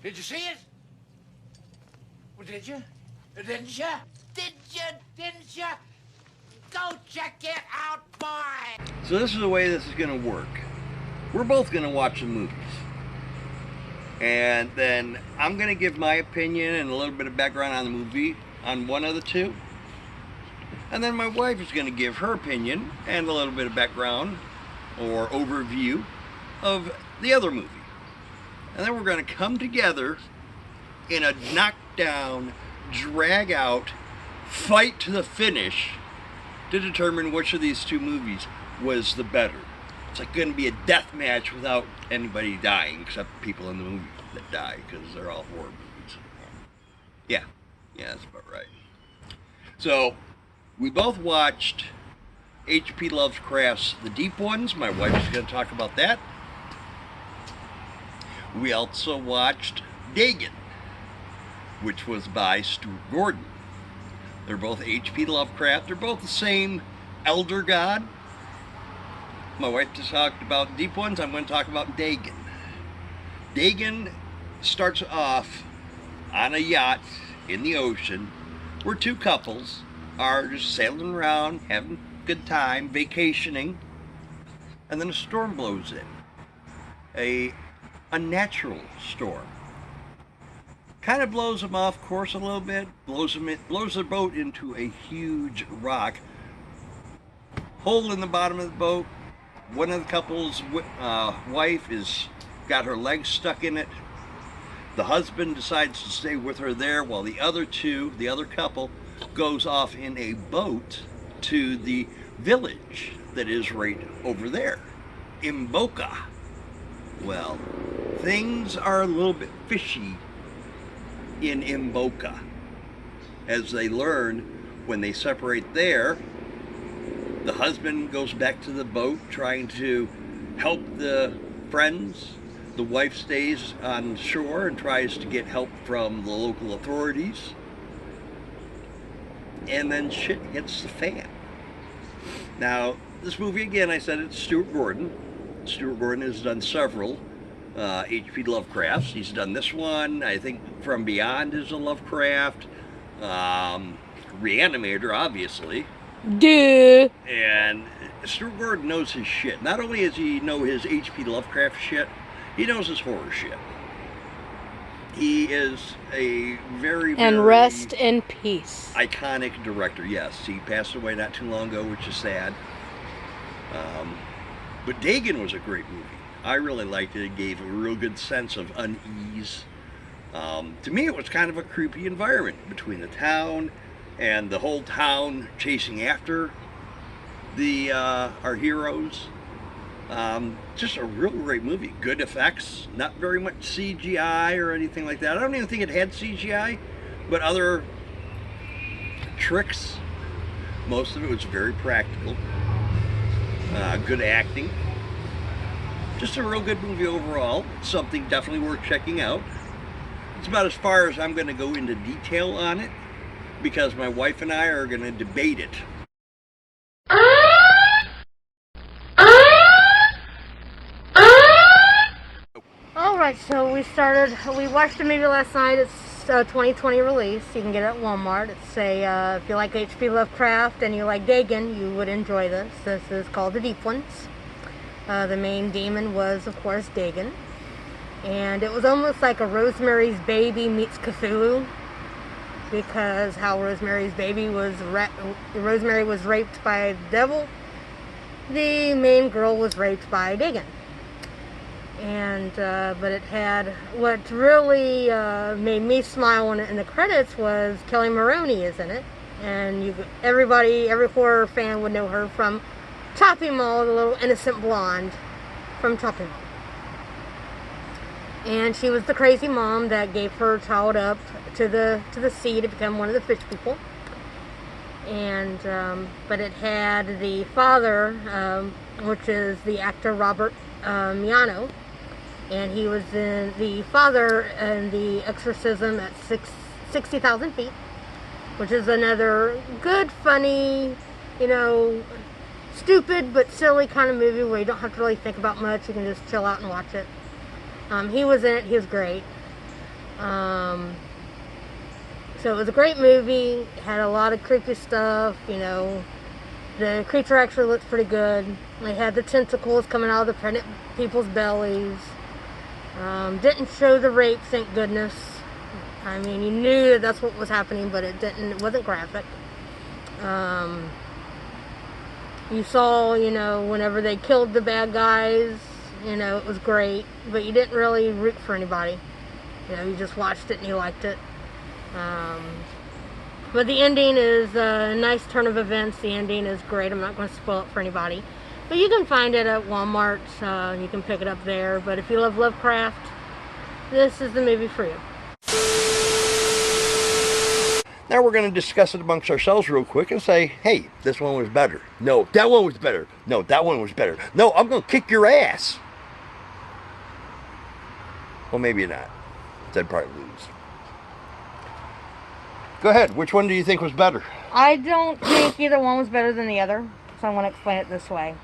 Did you see it? Well, did you? Didn't you? Did you? Didn't you? Go check it out, boy! So this is the way this is going to work. We're both going to watch the movies. And then I'm going to give my opinion and a little bit of background on the movie on one of the two. And then my wife is going to give her opinion and a little bit of background or overview of the other movie. And then we're going to come together in a knockdown, drag out, fight to the finish to determine which of these two movies was the better. It's like going to be a death match without anybody dying, except people in the movie that die, because they're all horror movies. Yeah, that's about right. So, we both watched H.P. Lovecraft's The Deep Ones. My wife is going to talk about that. We also watched Dagon, which was by Stuart Gordon. They're both H.P. Lovecraft. They're both the same elder god. My wife just talked about Deep Ones. I'm going to talk about Dagon. Dagon starts off on a yacht in the ocean where two couples are just sailing around, having a good time, vacationing, and then a storm blows in. A natural storm. Kind of blows them off course a little bit, blows the boat into a huge rock. Hole in the bottom of the boat. One of the couple's wife is got her legs stuck in it. The husband decides to stay with her there while the other couple, goes off in a boat to the village that is right over there, Imboka. Well, things are a little bit fishy in Imboka, as they learn when they separate there. The husband goes back to the boat trying to help the friends. The wife stays on shore and tries to get help from the local authorities. And then shit hits the fan. Now, this movie, again, I said it's Stuart Gordon. Stuart Gordon has done several H.P. Lovecrafts. He's done this one. I think From Beyond is a Lovecraft. Reanimator, obviously. Duh. And Stuart Gordon knows his shit. Not only does he know his H.P. Lovecraft shit, he knows his horror shit. He is a very, and rest in peace. Iconic director. Yes, he passed away not too long ago, which is sad. But Dagon was a great movie. I really liked it. It gave a real good sense of unease. To me, it was kind of a creepy environment between the town and the whole town chasing after our heroes. Just a real great movie. Good effects, not very much CGI or anything like that. I don't even think it had CGI, but other tricks. Most of it was very practical. Good acting. Just a real good movie overall. Something definitely worth checking out. It's about as far as I'm going to go into detail on it, because my wife and I are going to debate it. Alright, so we watched the movie last night. It's a 2020 release. You can get it at Walmart. It's if you like H.P. Lovecraft and you like Dagon, you would enjoy this. This is called The Deep Ones. The main demon was, of course, Dagon. And it was almost like a Rosemary's Baby meets Cthulhu, because how Rosemary was raped by the devil, the main girl was raped by Dagon. And but it had, what really made me smile in the credits was Kelly Maroney is in it, and every horror fan would know her from Chopping Mall, the little innocent blonde from Chopping Mall. And she was the crazy mom that gave her child up to the sea to become one of the fish people. And but it had the father, which is the actor Robert Miano, and he was in the father in The Exorcism at 60,000 feet, which is another good, funny, stupid but silly kind of movie where you don't have to really think about much. You can just chill out and watch it. He was in it. He was great. So it was a great movie. Had a lot of creepy stuff. The creature actually looked pretty good. They had the tentacles coming out of the pregnant people's bellies. Didn't show the rape, thank goodness. I mean, you knew that that's what was happening, but it wasn't graphic. You saw, whenever they killed the bad guys, it was great, but you didn't really root for anybody. You just watched it and you liked it. But the ending is a nice turn of events. The ending is great. I'm not going to spoil it for anybody. But you can find it at Walmart. You can pick it up there. But if you love Lovecraft, this is the movie for you. Now we're going to discuss it amongst ourselves real quick and say, hey, this one was better. No, that one was better. No, that one was better. No, I'm going to kick your ass. Well, maybe not. I'd probably lose. Go ahead. Which one do you think was better? I don't think either one was better than the other, so I want to explain it this way.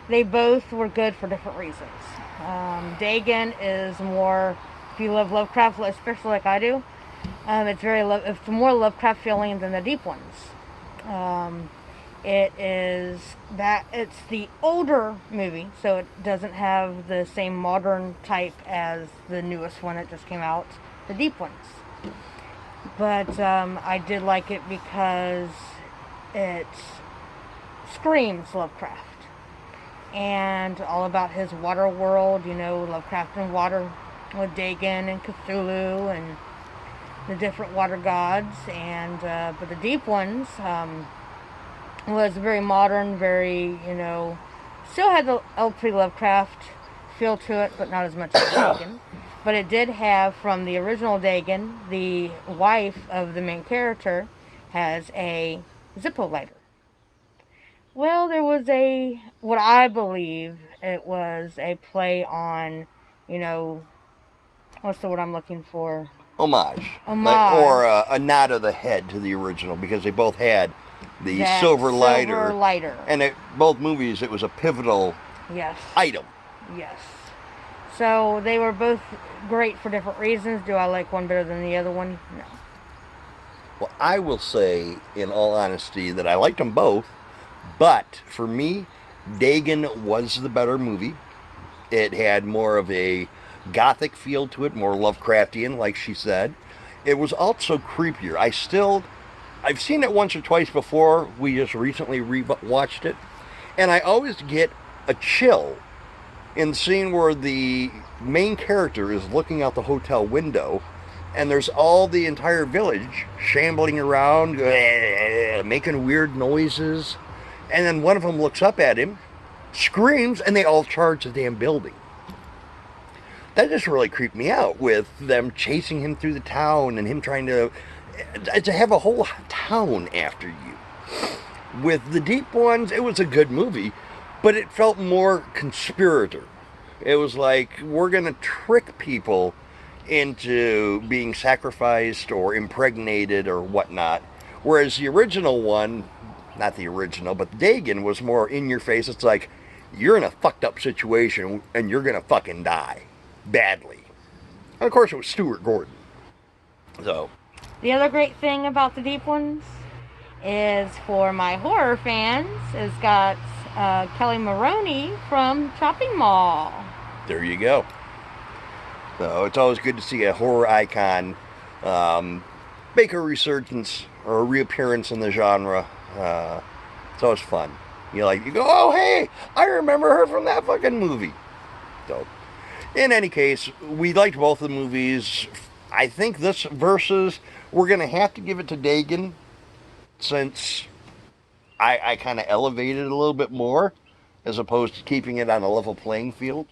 They both were good for different reasons. Dagon is more, if you love Lovecraft, especially like I do, it's more Lovecraft feeling than the deep ones. It's the older movie, so it doesn't have the same modern type as the newest one that just came out, the deep ones. But I did like it because it screams Lovecraft. And all about his water world, Lovecraft and water with Dagon and Cthulhu and the different water gods. And but the deep ones was very modern, very, still had the LP Lovecraft feel to it, but not as much as Dagon. But it did have, from the original Dagon, the wife of the main character has a Zippo lighter. Well, there was what I believe it was a play on, what's the word I'm looking for? Homage. Or a nod of the head to the original, because they both had the silver lighter. And both movies, it was a pivotal item. Yes. So they were both great for different reasons. Do I like one better than the other one? No. Well, I will say, in all honesty, that I liked them both. But for me, Dagon was the better movie. It had more of a gothic feel to it, more Lovecraftian, like she said. It was also creepier. I've seen it once or twice before. We just recently watched it. And I always get a chill in the scene where the main character is looking out the hotel window and there's all the entire village shambling around, making weird noises. And then one of them looks up at him, screams, and they all charge the damn building. That just really creeped me out, with them chasing him through the town and him trying to have a whole town after you. With the deep ones, it was a good movie, but it felt more conspirator. It was like, we're going to trick people into being sacrificed or impregnated or whatnot. Whereas the original one, not the original, but Dagon was more in your face. It's like, you're in a fucked up situation and you're going to fucking die badly. And of course it was Stuart Gordon. So. The other great thing about the deep ones is, for my horror fans, it's got Kelly Maroney from Chopping Mall. There you go. So it's always good to see a horror icon make a resurgence or a reappearance in the genre. It's always fun. You go, oh hey, I remember her from that fucking movie. So, in any case, we liked both the movies. I think this versus, we're gonna have to give it to Dagon, since I kind of elevated it a little bit more, as opposed to keeping it on a level playing field.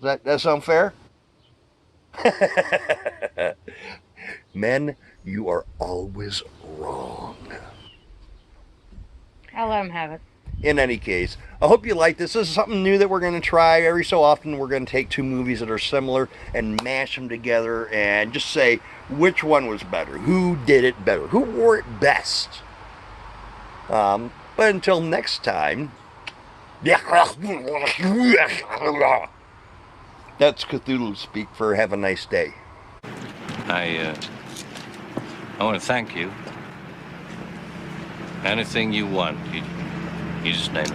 Does that sound fair? Men, you are always wrong. I'll let him have it. In any case, I hope you like this. This is something new that we're going to try. Every so often, we're going to take two movies that are similar and mash them together and just say which one was better, who did it better, who wore it best. But until next time, that's Cthulhu speak for have a nice day. I want to thank you. Anything you want, you just name it.